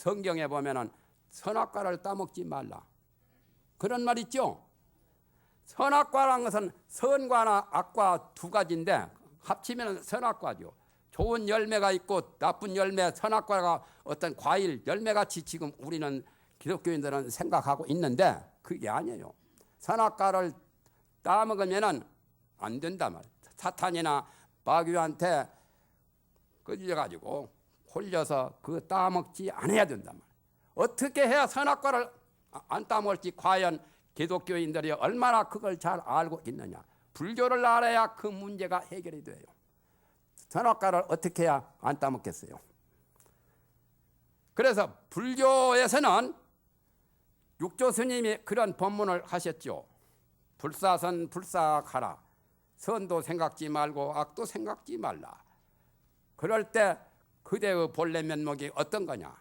성경에 보면은 선악과를 따먹지 말라 그런 말 있죠. 선악과라는 것은 선과나 악과 두 가지인데 합치면 선악과죠. 좋은 열매가 있고 나쁜 열매, 선악과가 어떤 과일, 열매같이 지금 우리는 기독교인들은 생각하고 있는데 그게 아니에요. 선악과를 따먹으면 안 된단 말이에요. 사탄이나 마귀한테 끌려가지고 홀려서 그 따먹지 않아야 된단 말이에요. 어떻게 해야 선악과를 안 따먹을지 과연 기독교인들이 얼마나 그걸 잘 알고 있느냐. 불교를 알아야 그 문제가 해결이 돼요. 선악과를 어떻게 해야 안 따먹겠어요. 그래서 불교에서는 육조 스님이 그런 법문을 하셨죠. 불사선 불사하라. 선도 생각지 말고 악도 생각지 말라. 그럴 때 그대의 본래 면목이 어떤 거냐.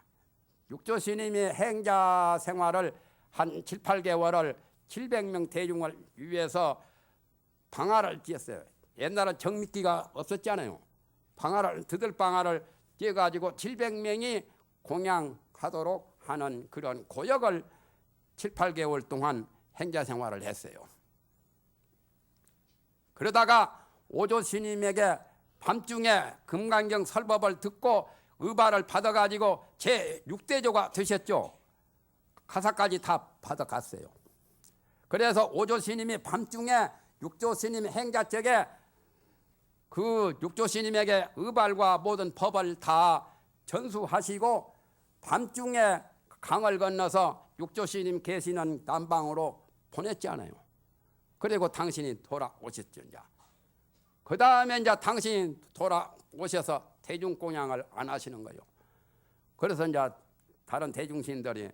육조 스님이 행자 생활을 한 7, 8개월을 700명 대중을 위해서 방화를 지었어요. 옛날에 정미기가 없었잖아요. 드들방화를 지어가지고 700명이 공양하도록 하는 그런 고역을 7, 8개월 동안 행자 생활을 했어요. 그러다가 오조 스님에게 밤중에 금강경 설법을 듣고 의발을 받아가지고 제6대조가 되셨죠. 가사까지 다 받아갔어요. 그래서 오조 스님이 밤중에 육조 스님 행자적에 그 육조 스님에게 의발과 모든 법을 다 전수하시고 밤중에 강을 건너서 육조 스님 계시는 남방으로 보냈잖아요. 그리고 당신이 돌아오셨죠. 그 다음에 이제 당신이 돌아오셔서 대중공양을 안 하시는 거예요. 그래서 이제 다른 대중신들이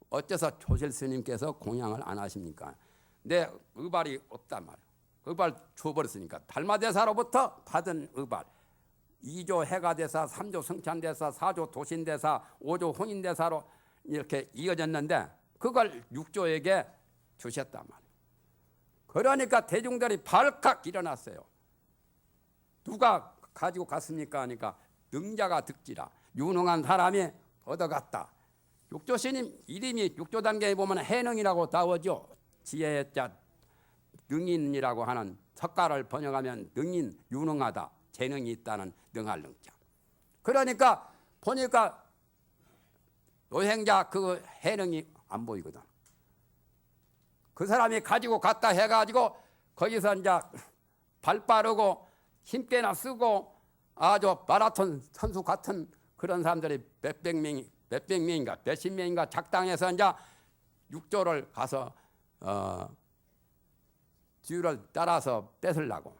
어째서 조실 스님께서 공양을 안 하십니까? 내 의발이 없단 말이에요. 의발 줘버렸으니까. 달마대사로부터 받은 의발 2조 해가대사, 3조 성찬대사, 4조 도신대사, 5조 혼인대사로 이렇게 이어졌는데 그걸 6조에게 주셨단 말이에요. 그러니까 대중들이 발칵 일어났어요. 누가 가지고 갔습니까? 하니까 능자가 득지라. 유능한 사람이 얻어갔다. 육조 스님 이름이 육조 단계에 보면 해능이라고 나오죠. 지혜의 자 능인이라고 하는 석가를 번역하면 능인, 유능하다, 재능이 있다는 능할 능자. 그러니까 보니까 노행자 그 해능이 안 보이거든. 그 사람이 가지고 갔다 해가지고 거기서 이제 발 빠르고 힘께나 쓰고 아주 마라톤 선수 같은 그런 사람들이 몇백 명인가 몇십 명인가 작당해서 이제 육조를 가서 뒤를 따라서 뺏으려고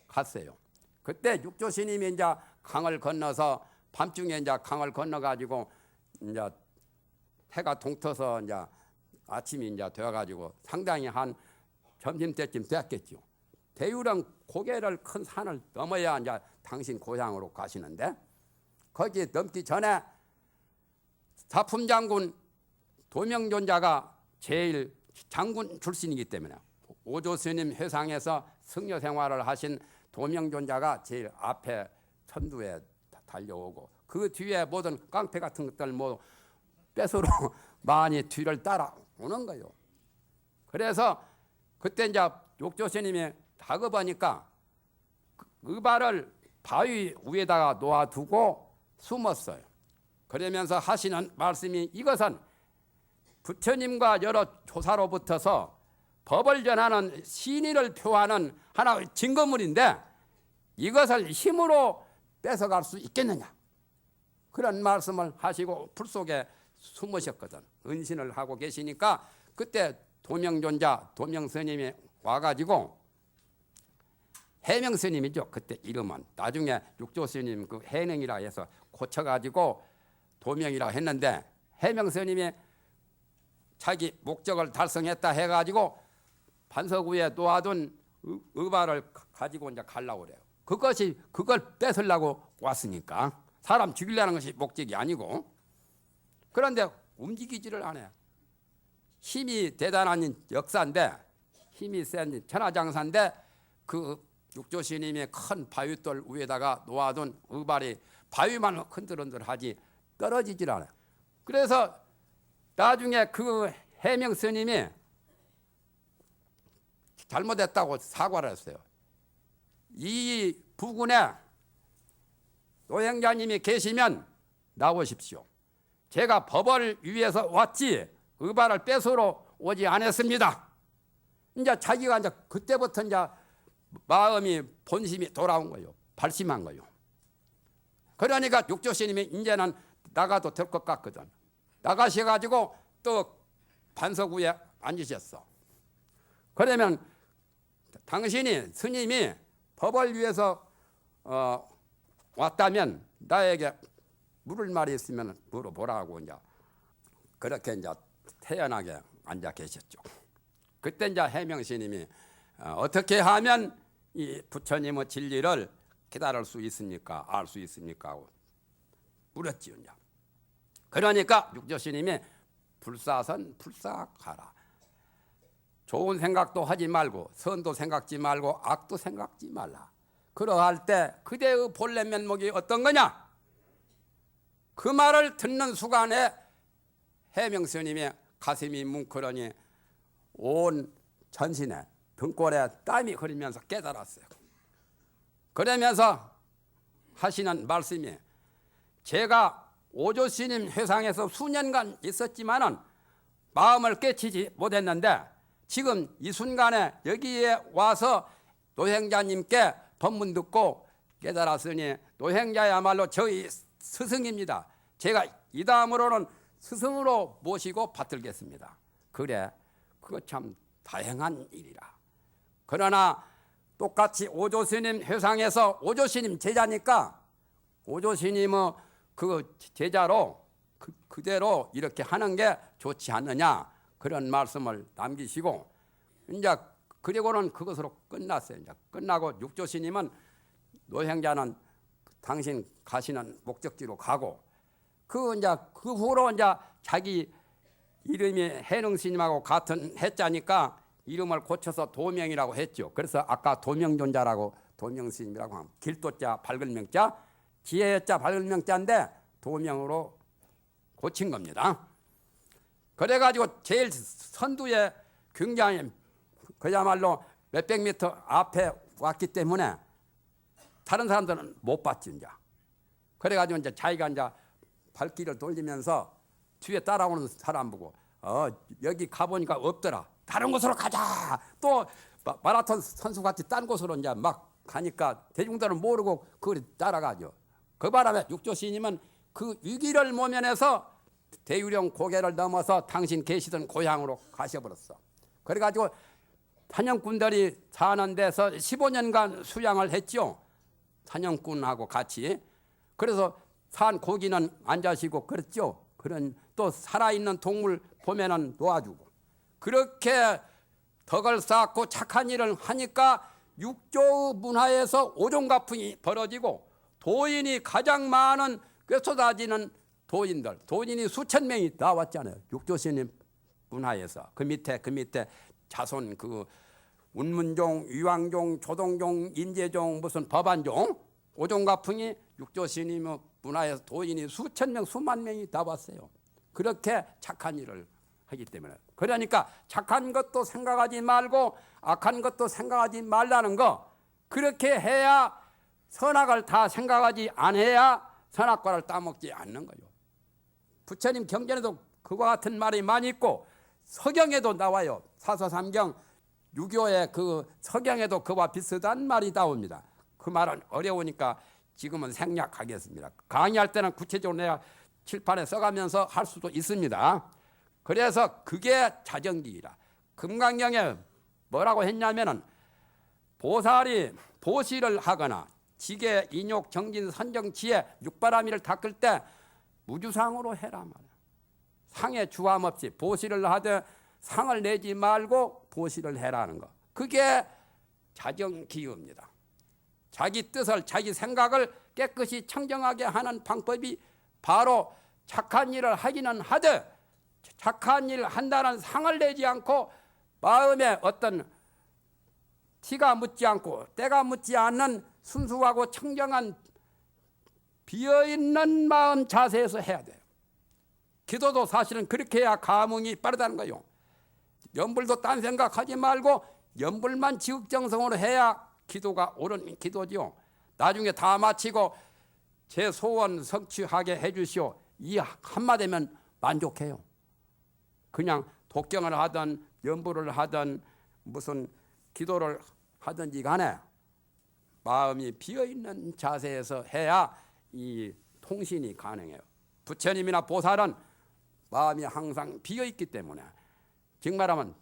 갔어요. 그때 육조 스님이 이제 강을 건너서 밤중에 이제 강을 건너가지고 이제 해가 동터서 이제 아침이 이제 되어가지고 상당히 한 점심때쯤 되었겠죠. 대유령 고개를 큰 산을 넘어야 이제 당신 고향으로 가시는데 거기 넘기 전에 사품장군 도명존자가 제일 장군 출신이기 때문에 오조 스님 회상에서 승려 생활을 하신 도명존자가 제일 앞에 천두에 달려오고 그 뒤에 모든 깡패 같은 것들 뭐 뺏으러 많이 뒤를 따라오는 거예요. 그래서 그때 이제 육조 스님이 다급하니까 의발을 바위 위에다가 놓아두고 숨었어요. 그러면서 하시는 말씀이 이것은 부처님과 여러 조사로부터서 법을 전하는 신의를 표하는 하나의 증거물인데 이것을 힘으로 뺏어갈 수 있겠느냐 그런 말씀을 하시고 풀 속에 숨으셨거든. 은신을 하고 계시니까 그때 도명존자 도명스님이 와가지고 해명스님이죠. 그때 이름은 나중에 육조스님 그 해능이라 해서 고쳐가지고 도명이라 했는데 해명스님이 자기 목적을 달성했다 해가지고 반석 위에 놓아둔 의발을 가지고 이제 가려고 그래요. 그걸 뺏으려고 왔으니까 사람 죽이려는 것이 목적이 아니고 그런데 움직이지를 않아요. 힘이 대단한 역사인데 힘이 센 천하장사인데 그 육조 스님이 큰 바위돌 위에다가 놓아둔 의발이 바위만 흔들흔들하지 떨어지질 않아요. 그래서 나중에 그 해명 스님이 잘못했다고 사과를 했어요. 이 부근에 노행자님이 계시면 나오십시오. 제가 법을 위해서 왔지 의발을 뺏으러 오지 않았습니다. 이제 자기가 이제 그때부터 이제 마음이 본심이 돌아온 거예요. 발심한 거예요. 그러니까 육조스님이 이제는 나가도 될 것 같거든. 나가셔가지고 또 반석 위에 앉으셨어. 그러면 당신이 스님이 법을 위해서 왔다면 나에게 물을 말이 있으면 물어보라고 이제 그렇게 이제 태연하게 앉아 계셨죠. 그때 이제 해명스님이 어떻게 하면 이 부처님의 진리를 깨달을 수 있습니까? 알 수 있습니까? 하고 물었지요. 이제. 그러니까 육조스님이 불사선 불사하라. 좋은 생각도 하지 말고 선도 생각지 말고 악도 생각지 말라. 그러할 때 그대의 본래 면목이 어떤 거냐? 그 말을 듣는 순간에 해명스님이 가슴이 뭉클하니 온 전신에 등골에 땀이 흐르면서 깨달았어요. 그러면서 하시는 말씀이 제가 오조스님 회상에서 수년간 있었지만은 마음을 깨치지 못했는데 지금 이 순간에 여기에 와서 노행자님께 법문 듣고 깨달았으니 노행자야말로 저희 스승입니다. 제가 이 다음으로는 스승으로 모시고 받들겠습니다. 그래, 그거 참 다행한 일이라. 그러나 똑같이 오조스님 회상에서 오조스님 제자니까 오조스님의 그 제자로 그대로 이렇게 하는 게 좋지 않느냐 그런 말씀을 남기시고 이제 그리고는 그것으로 끝났어요. 이제 끝나고 육조스님은 노행자는 당신 가시는 목적지로 가고 그 후로 이제 자기 이름이 해능스님하고 같은 해자니까 이름을 고쳐서 도명이라고 했죠. 그래서 아까 도명존자라고 도명스님이라고 하면 길도자 밝은 명자 지혜자 밝은 명자인데 도명으로 고친 겁니다. 그래가지고 제일 선두에 굉장히 그야말로 몇백 미터 앞에 왔기 때문에 다른 사람들은 못 봤지 이제. 그래가지고 이제 자기가 이제 발길을 돌리면서 뒤에 따라오는 사람 보고 여기 가보니까 없더라. 다른 곳으로 가자. 또 마라톤 선수 같이 딴 곳으로 이제 막 가니까 대중들은 모르고 그걸 따라가죠. 그 바람에 육조스님은 그 위기를 모면해서 대유령 고개를 넘어서 당신 계시던 고향으로 가셔버렸어. 그래가지고 사냥꾼들이 사는 데서 15년간 수양을 했죠. 사냥꾼하고 같이. 그래서 산 고기는 안 자시고 그랬죠. 그런 또 살아있는 동물 보면은 놓아주고 그렇게 덕을 쌓고 착한 일을 하니까 육조 문화에서 오종가풍이 벌어지고 도인이 가장 많은 꿰쏟아지는 도인이 수천 명이 나왔잖아요. 육조스님 문화에서 그 밑에 자손 그 운문종, 유왕종, 조동종, 인재종, 무슨 법안종 오종가풍이 육조스님 문화에서 도인이 수천 명, 수만 명이 나왔어요. 그렇게 착한 일을 하기 때문에. 그러니까 착한 것도 생각하지 말고 악한 것도 생각하지 말라는 거. 그렇게 해야 선악을 다 생각하지 않아야 선악과를 따먹지 않는 거예요. 부처님 경전에도 그와 같은 말이 많이 있고 서경에도 나와요. 사서삼경 유교의 그 서경에도 그와 비슷한 말이 나옵니다. 그 말은 어려우니까 지금은 생략하겠습니다. 강의할 때는 구체적으로 내가 칠판에 써가면서 할 수도 있습니다. 그래서 그게 자정기이라. 금강경에 뭐라고 했냐면은 보살이 보시를 하거나 지계, 인욕, 정진, 선정, 지혜, 육바라밀을 닦을 때 무주상으로 해라 말이야. 상에 주함 없이 보시를 하되 상을 내지 말고 보시를 해라는 거. 그게 자정기입니다. 자기 뜻을 자기 생각을 깨끗이 청정하게 하는 방법이 바로 착한 일을 하기는 하되 착한 일을 한다는 상을 내지 않고 마음에 어떤 티가 묻지 않고 때가 묻지 않는 순수하고 청정한 비어있는 마음 자세에서 해야 돼요. 기도도 사실은 그렇게 해야 감흥이 빠르다는 거요. 염불도 딴 생각하지 말고 염불만 지극정성으로 해야 기도가 옳은 기도지요. 나중에 다 마치고 제 소원 성취하게 해주시오, 이 한마디면 만족해요. 그냥 독경을 하든 염불을 하든 무슨 기도를 하든지 간에 마음이 비어있는 자세에서 해야 이 통신이 가능해요. 부처님이나 보살은 마음이 항상 비어있기 때문에, 즉 말하면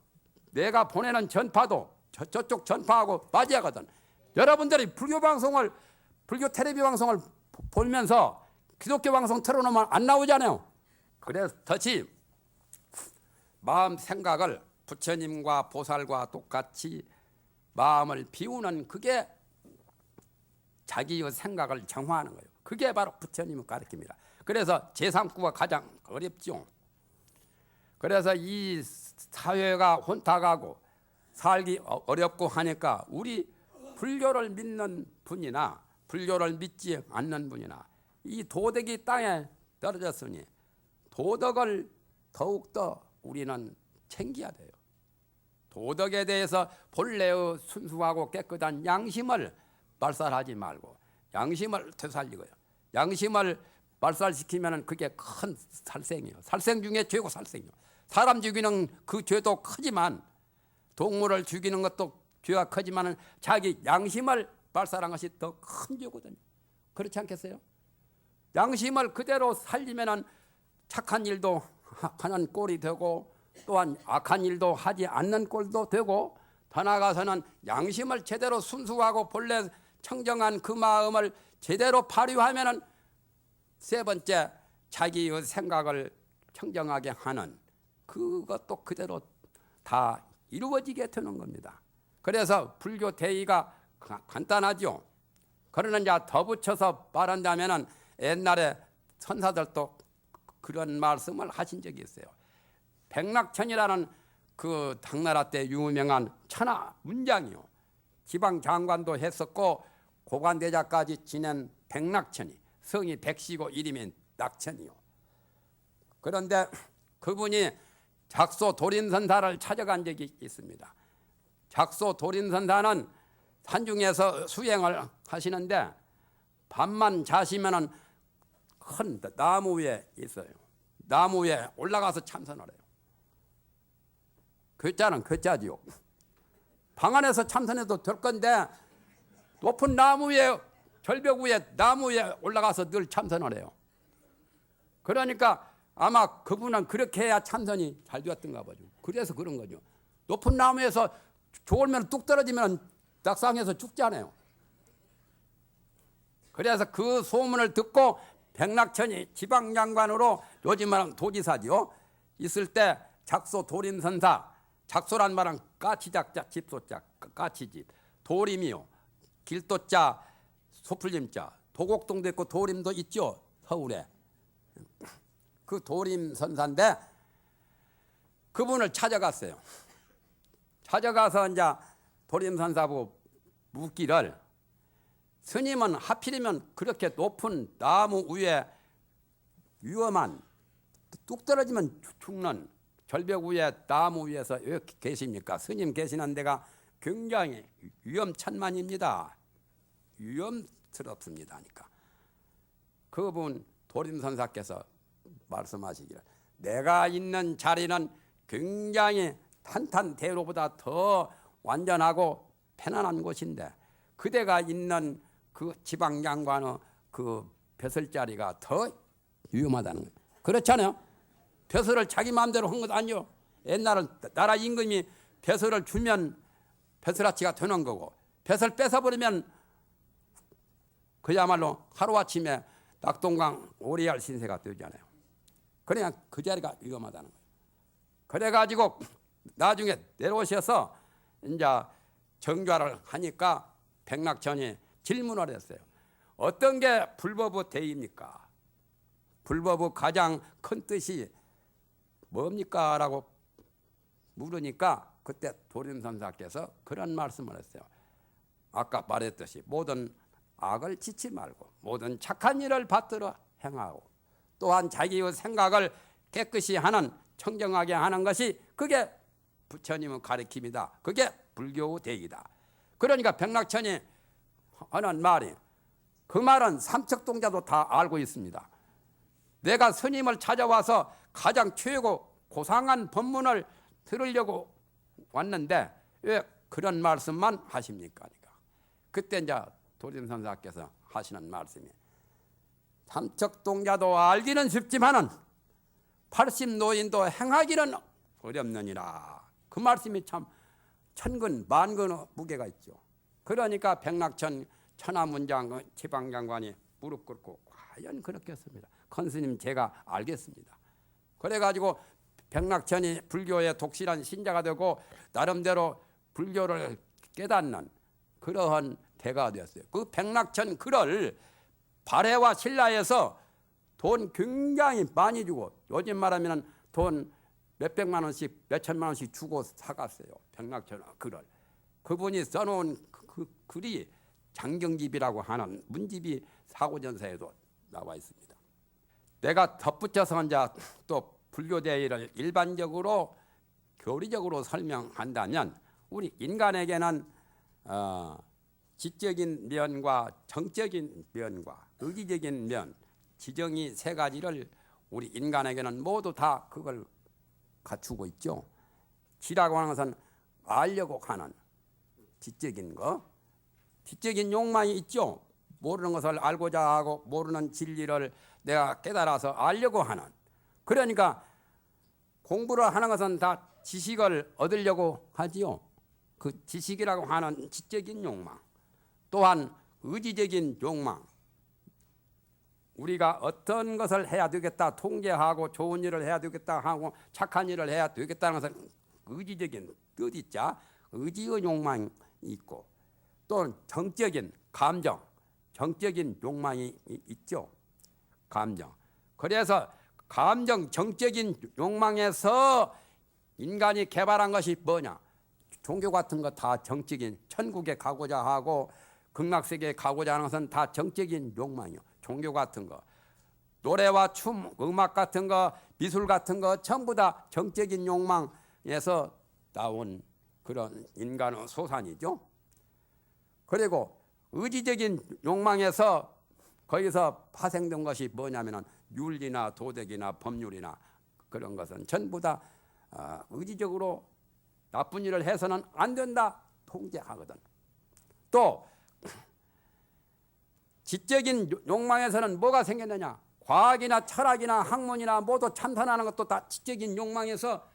내가 보내는 전파도 저쪽 전파하고 맞이하거든. 여러분들이 불교 텔레비 방송을 보면서 기독교 방송 틀어놓으면 안 나오잖아요. 그래서 덧이 마음 생각을 부처님과 보살과 똑같이 마음을 비우는, 그게 자기의 생각을 정화하는 거예요. 그게 바로 부처님의 가르침입니다. 그래서 제3구가 가장 어렵죠. 그래서 이 사회가 혼탁하고 살기 어렵고 하니까 우리 불교를 믿는 분이나 불교를 믿지 않는 분이나 이 도덕이 땅에 떨어졌으니 도덕을 더욱더 우리는 챙겨야 돼요. 도덕에 대해서 본래의 순수하고 깨끗한 양심을 말살하지 말고 양심을 되살리고요. 양심을 말살시키면 그게 큰 살생이에요. 살생 중에 죄고 살생이에요. 사람 죽이는 그 죄도 크지만, 동물을 죽이는 것도 죄가 크지만 자기 양심을 말살한 것이 더 큰 죄거든요. 그렇지 않겠어요? 양심을 그대로 살리면 착한 일도 하는 꼴이 되고 또한 악한 일도 하지 않는 꼴도 되고, 더 나아가서는 양심을 제대로 순수하고 본래 청정한 그 마음을 제대로 발휘하면은 세 번째 자기의 생각을 청정하게 하는 그것도 그대로 다 이루어지게 되는 겁니다. 그래서 불교 대의가 간단하죠. 그러나 이제 더 붙여서 말한다면은 옛날에 선사들도 그런 말씀을 하신 적이 있어요. 백낙천이라는 그 당나라 때 유명한 천하 문장이요. 지방 장관도 했었고 고관대자까지 지낸 백낙천이, 성이 백시고 이름이 낙천이요. 그런데 그분이 작소 도린선사를 찾아간 적이 있습니다. 작소 도린선사는 산중에서 수행을 하시는데 밤만 자시면은 큰 나무 위에 있어요. 나무 위에 올라가서 참선을 해요. 괴짜는 괴짜지요. 방 안에서 참선해도 될 건데 높은 나무 위에, 절벽 위에, 나무 위에 올라가서 늘 참선을 해요. 그러니까 아마 그분은 그렇게 해야 참선이 잘 되었던가 보죠. 그래서 그런 거죠. 높은 나무에서 좋으면 뚝 떨어지면 낙상해서 죽잖아요. 그래서 그 소문을 듣고 백낙천이 지방장관으로, 요즘은 도지사죠, 있을 때 작소 도림선사, 작소란 말은 까치작자 집소자, 까치집, 도림이요, 길도자 소풀림자, 도곡동도 있고 도림도 있죠, 서울에. 그 도림선사인데 그분을 찾아갔어요. 찾아가서 이제 도림선사부 묻기를, 스님은 하필이면 그렇게 높은 나무 위에 위험한, 뚝 떨어지면 죽는 절벽 위에 나무 위에서 왜 계십니까? 스님 계시는 데가 굉장히 위험천만입니다. 위험스럽습니다 하니까 그분 도림선사께서 말씀하시기를, 내가 있는 자리는 굉장히 탄탄대로보다 더 완전하고 편안한 곳인데 그대가 있는 그 지방장관의 그 벼슬자리가 더 위험하다는 거예요. 그렇잖아요. 벼슬을 자기 마음대로 한 것도 아니요. 옛날은 나라 임금이 벼슬을 주면 벼슬아치가 되는 거고, 벼슬 뺏어버리면 그야말로 하루아침에 낙동강 오리알 신세가 되잖아요. 그냥 그 자리가 위험하다는 거예요. 그래가지고 나중에 내려오셔서 이제 정좌를 하니까 백낙천이 질문을 했어요. 어떤 게 불법의 대의입니까? 불법의 가장 큰 뜻이 뭡니까? 라고 물으니까 그때 도림선사께서 그런 말씀을 했어요. 아까 말했듯이 모든 악을 짓지 말고 모든 착한 일을 받들어 행하고, 또한 자기의 생각을 깨끗이 하는, 청정하게 하는 것이 그게 부처님의 가르침이다. 그게 불교의 대의다. 그러니까 백락천이 하는 말이, 그 말은 삼척동자도 다 알고 있습니다. 내가 스님을 찾아와서 가장 최고 고상한 법문을 들으려고 왔는데 왜 그런 말씀만 하십니까? 그때 이제 도림선사께서 하시는 말씀이, 삼척동자도 알기는 쉽지만은 80노인도 행하기는 어렵느니라. 그 말씀이 참 천근 만근의 무게가 있죠. 그러니까 백락천 천하문장 지방장관이 무릎 꿇고 과연 그렇겠습니다. 큰 스님 제가 알겠습니다. 그래가지고 백락천이 불교의 독실한 신자가 되고 나름대로 불교를 깨닫는 그러한 대가 되었어요. 그 백락천 글을 발해와 신라에서 돈 굉장히 많이 주고, 요즘 말하면 돈 몇백만 원씩 몇천만 원씩 주고 사갔어요. 백락천 글을. 그분이 써놓은 그 글이 장경집이라고 하는 문집이 사고전서에도 나와 있습니다. 내가 덧붙여서 이제 또 불교 대의를 일반적으로 교리적으로 설명한다면, 우리 인간에게는 지적인 면과 정적인 면과 의지적인 면, 지정이 세 가지를 우리 인간에게는 모두 다 그걸 갖추고 있죠. 지라고 하는 것은 알려고 하는 지적인 거, 지적인 욕망이 있죠. 모르는 것을 알고자 하고 모르는 진리를 내가 깨달아서 알려고 하는. 그러니까 공부를 하는 것은 다 지식을 얻으려고 하지요. 그 지식이라고 하는 지적인 욕망, 또한 의지적인 욕망, 우리가 어떤 것을 해야 되겠다, 통제하고 좋은 일을 해야 되겠다 하고 착한 일을 해야 되겠다는 것은 의지적인 뜻이자 의지의 욕망이 있고, 또 정적인 감정, 정적인 욕망이 있죠. 감정. 그래서 감정, 정적인 욕망에서 인간이 개발한 것이 뭐냐? 종교 같은 거 다 정적인, 천국에 가고자 하고 극락세계에 가고자 하는 것은 다 정적인 욕망이요. 종교 같은 거, 노래와 춤, 음악 같은 거, 미술 같은 거 전부 다 정적인 욕망에서 나온 그런 인간의 소산이죠. 그리고 의지적인 욕망에서 거기서 파생된 것이 뭐냐면은 윤리나 도덕이나 법률이나 그런 것은 전부 다 의지적으로 나쁜 일을 해서는 안 된다 통제하거든. 또 지적인 욕망에서는 뭐가 생겼느냐? 과학이나 철학이나 학문이나 모두 참선하는 것도 다 지적인 욕망에서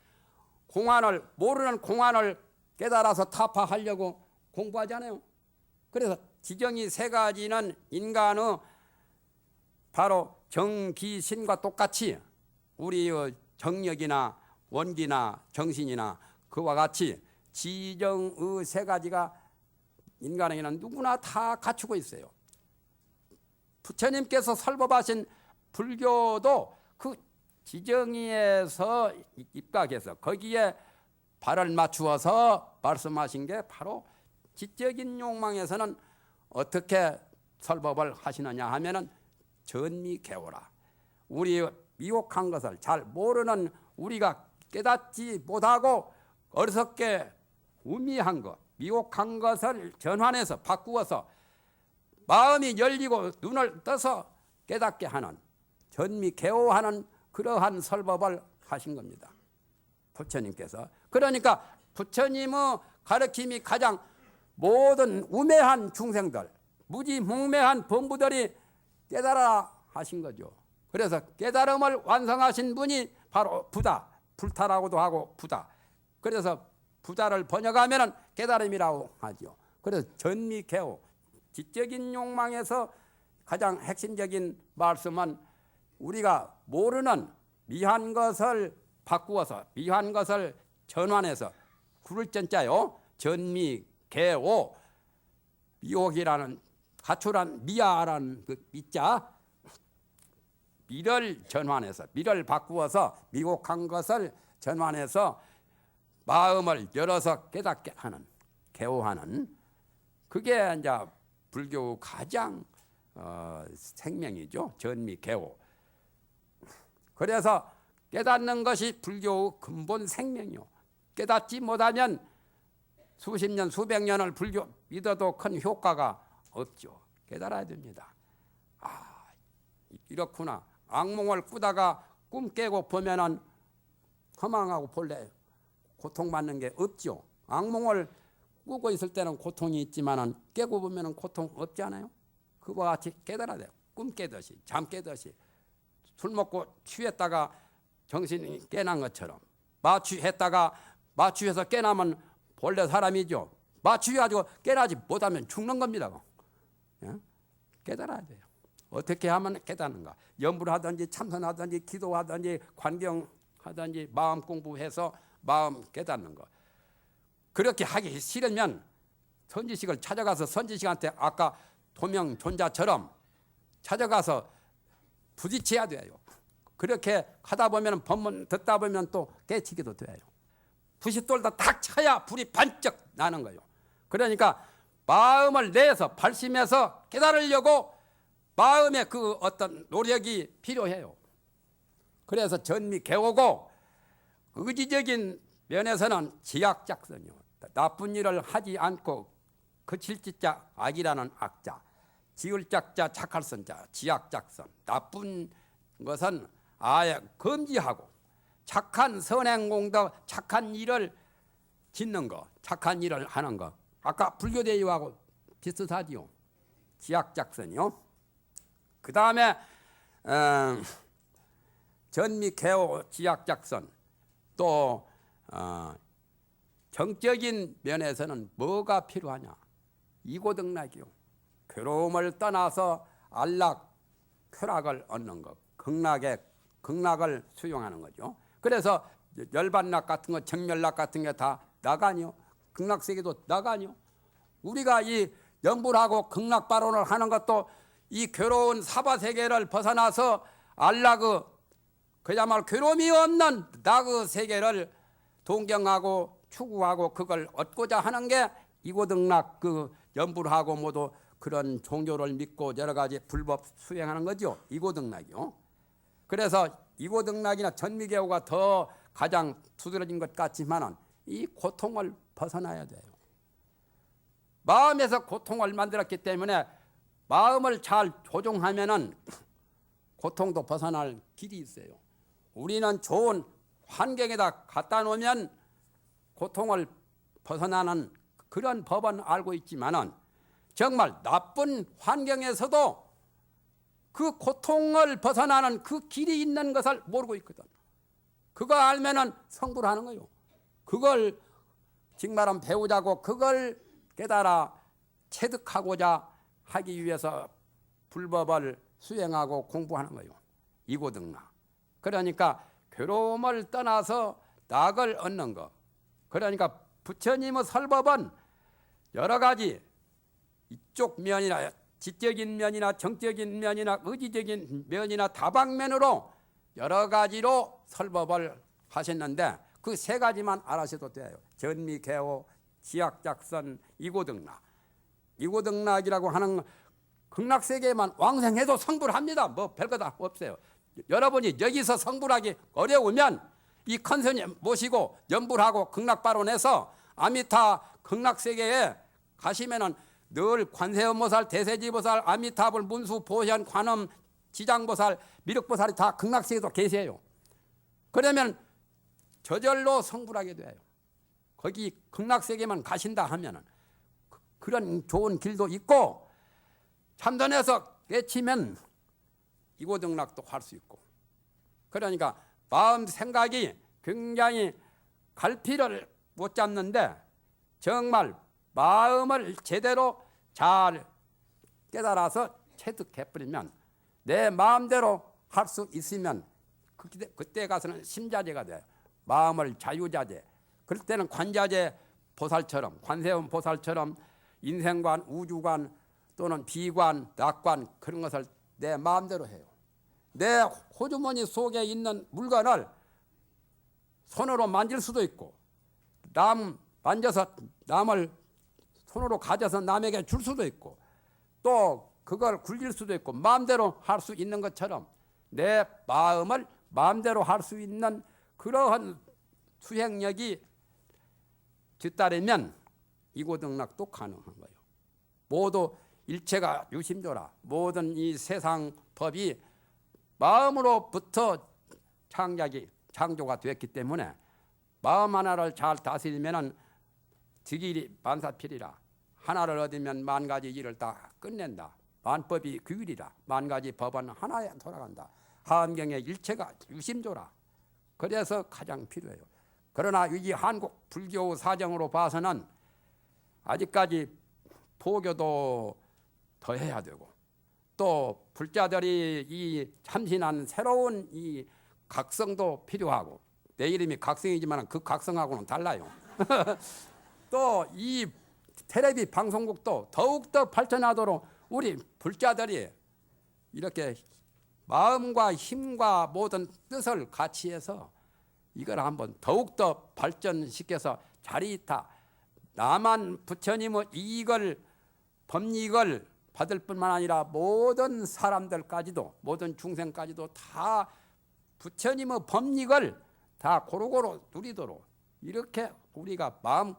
공안을, 모르는 공안을 깨달아서 타파하려고 공부하잖아요. 그래서 지정이 세 가지는 인간의 바로 정기신과 똑같이 우리의 정력이나 원기나 정신이나 그와 같이 지정의 세 가지가 인간에게는 누구나 다 갖추고 있어요. 부처님께서 설법하신 불교도 그 지정의에서 입각해서 거기에 발을 맞추어서 말씀하신 게 바로 지적인 욕망에서는 어떻게 설법을 하시느냐 하면은 전미개오라. 우리 미혹한 것을 잘 모르는, 우리가 깨닫지 못하고 어리석게 우미한 것, 미혹한 것을 전환해서 바꾸어서 마음이 열리고 눈을 떠서 깨닫게 하는, 전미개오하는 그러한 설법을 하신 겁니다. 부처님께서. 그러니까 부처님의 가르침이 가장 모든 우매한 중생들, 무지몽매한 범부들이 깨달아 하신 거죠. 그래서 깨달음을 완성하신 분이 바로 부다, 불타라고도 하고 부다. 그래서 부다를 번역하면 깨달음이라고 하죠. 그래서 전미개오, 지적인 욕망에서 가장 핵심적인 말씀은 우리가 모르는 미한 것을 바꾸어서, 미한 것을 전환해서, 구를 전자요, 전미개오, 미혹이라는 가출한 미야라는 그 미자, 미를 전환해서, 미를 바꾸어서 미혹한 것을 전환해서 마음을 열어서 깨닫게 하는, 개호하는, 그게 이제 불교 가장 생명이죠. 전미개호. 그래서 깨닫는 것이 불교의 근본 생명이요. 깨닫지 못하면 수십 년, 수백 년을 불교 믿어도 큰 효과가 없죠. 깨달아야 됩니다. 아, 이렇구나. 악몽을 꾸다가 꿈 깨고 보면은 허망하고 본래 고통받는 게 없죠. 악몽을 꾸고 있을 때는 고통이 있지만은 깨고 보면은 고통 없지 않아요? 그와 같이 깨달아야 돼요. 꿈 깨듯이, 잠 깨듯이. 술 먹고 취했다가 정신이 깨난 것처럼, 마취했다가 마취해서 깨나면 본래 사람이죠. 마취해가지고 깨나지 못하면 죽는 겁니다. 예? 깨달아야 돼요. 어떻게 하면 깨닫는가? 염불 하든지 참선하든지 기도하든지 관경하든지 마음 공부해서 마음 깨닫는 거. 그렇게 하기 싫으면 선지식을 찾아가서 선지식한테 아까 도명존자처럼 찾아가서 부딪혀야 돼요. 그렇게 하다 보면 법문 듣다 보면 또 깨치기도 돼요. 불이 돌다 탁 쳐야 불이 반짝 나는 거예요. 그러니까 마음을 내서 발심해서 깨달으려고 마음의 그 어떤 노력이 필요해요. 그래서 전미개오고 의지적인 면에서는 지약작선이요. 나쁜 일을 하지 않고 그칠 짓자 악이라는 악자, 지을 짝자 착할 선자 지약작선. 나쁜 것은 아예 금지하고 착한 선행공덕, 착한 일을 짓는 거, 착한 일을 하는 거. 아까 불교대유하고 비슷하지요. 지약작선이요. 그 다음에 전미개오 지약작선. 또 정적인 면에서는 뭐가 필요하냐? 이고등락이요. 괴로움을 떠나서 안락, 쾌락을 얻는 것. 극락을 수용하는 거죠. 그래서 열반락 같은 거, 정멸락 같은 게 다 나가니요. 극락세계도 나가니요. 우리가 이 염불하고 극락발언을 하는 것도 이 괴로운 사바세계를 벗어나서 안락의 그야말로 괴로움이 없는 낙의 세계를 동경하고 추구하고 그걸 얻고자 하는 게 이고등락 그 염불하고 모두 그런 종교를 믿고 여러 가지 불법 수행하는 거죠. 이고등락이요. 그래서 이고등락이나 전미개오가 더 가장 두드러진 것 같지만은 이 고통을 벗어나야 돼요. 마음에서 고통을 만들었기 때문에 마음을 잘 조종하면은 고통도 벗어날 길이 있어요. 우리는 좋은 환경에다 갖다 놓으면 고통을 벗어나는 그런 법은 알고 있지만은 정말 나쁜 환경에서도 그 고통을 벗어나는 그 길이 있는 것을 모르고 있거든. 그거 알면은 성불하는 거요. 그걸 정말은 배우자고 그걸 깨달아 체득하고자 하기 위해서 불법을 수행하고 공부하는 거요. 이고등락. 그러니까 괴로움을 떠나서 낙을 얻는 것. 그러니까 부처님의 설법은 여러 가지 이쪽 면이나 지적인 면이나 정적인 면이나 의지적인 면이나 다방면으로 여러 가지로 설법을 하셨는데 그 세 가지만 알아셔도 돼요. 전미개오, 지약작선, 이고등락. 이고등락이라고 하는 극락세계에만 왕생해도 성불합니다. 뭐 별거 다 없어요. 여러분이 여기서 성불하기 어려우면 이 큰 스님 모시고 염불하고 극락발원해서 아미타 극락세계에 가시면은 늘 관세음보살, 대세지보살, 아미타불, 문수, 보현, 관음, 지장보살, 미륵보살이 다 극락세계도 계세요. 그러면 저절로 성불하게 돼요. 거기 극락세계만 가신다 하면은 그런 좋은 길도 있고 참선해서 깨치면 이고등락도 할 수 있고. 그러니까 마음 생각이 굉장히 갈피를 못 잡는데 정말 마음을 제대로 잘 깨달아서 체득해버리면 내 마음대로 할 수 있으면 그때 가서는 심자재가 돼요. 마음을 자유자재. 그럴 때는 관자재 보살처럼 관세음 보살처럼 인생관, 우주관 또는 비관, 낙관 그런 것을 내 마음대로 해요. 내 호주머니 속에 있는 물건을 손으로 만질 수도 있고 남 만져서 남을 손으로 가져서 남에게 줄 수도 있고 또 그걸 굴릴 수도 있고 마음대로 할 수 있는 것처럼 내 마음을 마음대로 할 수 있는 그러한 수행력이 뒤따르면 이고등락도 가능한 거예요. 모두 일체가 유심조라. 모든 이 세상 법이 마음으로부터 창조가 됐기 때문에 마음 하나를 잘 다스리면은 득일이 만사필이라. 하나를 얻으면 만 가지 일을 다 끝낸다. 만법이 규율이라. 만 가지 법은 하나에 돌아간다. 하엄경의 일체가 유심조라. 그래서 가장 필요해요. 그러나 이 한국 불교 사정으로 봐서는 아직까지 포교도 더 해야 되고, 또 불자들이 이 참신한 새로운 이 각성도 필요하고, 내 이름이 각성이지만 그 각성하고는 달라요. 또 이 텔레비 방송국도 더욱더 발전하도록 우리 불자들이 이렇게 마음과 힘과 모든 뜻을 같이 해서 이걸 한번 더욱더 발전시켜서 자리이타 나만 부처님의 이익을 법익을 받을 뿐만 아니라 모든 사람들까지도 모든 중생까지도 다 부처님의 법익을 다 고루고루 누리도록 이렇게 우리가 마음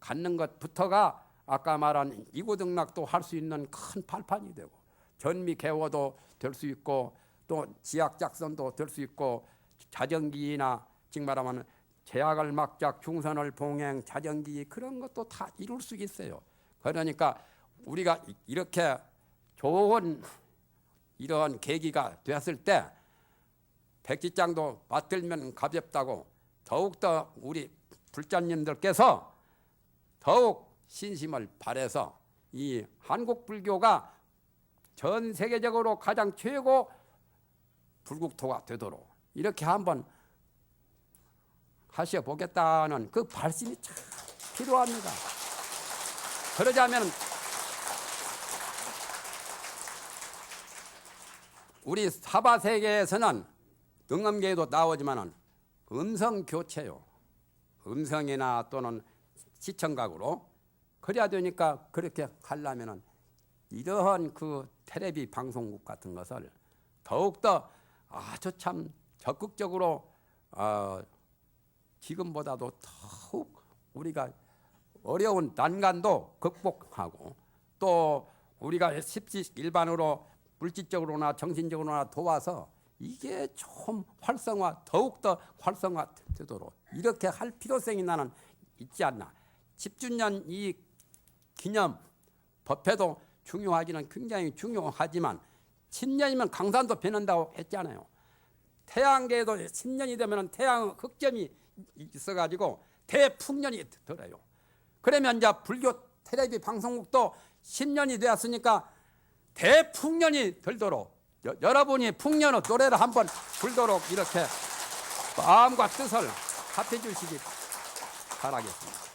갖는 것부터가 아까 말한 이고등락도 할 수 있는 큰 발판이 되고, 전미개호도 될 수 있고, 또 지약작선도 될 수 있고, 자정기나 즉 말하면 제약을 막작 중선을 봉행 자정기 그런 것도 다 이룰 수 있어요. 그러니까 우리가 이렇게 좋은 이러한 계기가 되었을 때 백지장도 맡들면 가볍다고 더욱더 우리 불자님들께서 더욱 신심을 발해서 이 한국 불교가 전 세계적으로 가장 최고 불국토가 되도록 이렇게 한번 하셔보겠다는 그 발심이 참 필요합니다. 그러자면 우리 사바세계에서는 등엄계에도 나오지만은 음성교체요. 음성이나 또는 시청각으로 그래야 되니까 그렇게 하려면은 이러한 그 텔레비 방송국 같은 것을 더욱더 아주 참 적극적으로 지금보다도 더욱 우리가 어려운 난간도 극복하고 또 우리가 십시 일반으로 물질적으로나 정신적으로나 도와서 이게 좀 더욱더 활성화되도록 이렇게 할 필요성이 나는 있지 않나. 10주년 이 기념 법회도 중요하기는 굉장히 중요하지만 10년이면 강산도 변한다고 했잖아요. 태양계에도 10년이 되면 태양 흑점이 있어가지고 대풍년이 들어요. 그러면 이제 불교 텔레비 방송국도 10년이 되었으니까 대풍년이 들도록 여러분이 풍년의 노래를 한번 불도록 이렇게 마음과 뜻을 합해 주시기 바라겠습니다.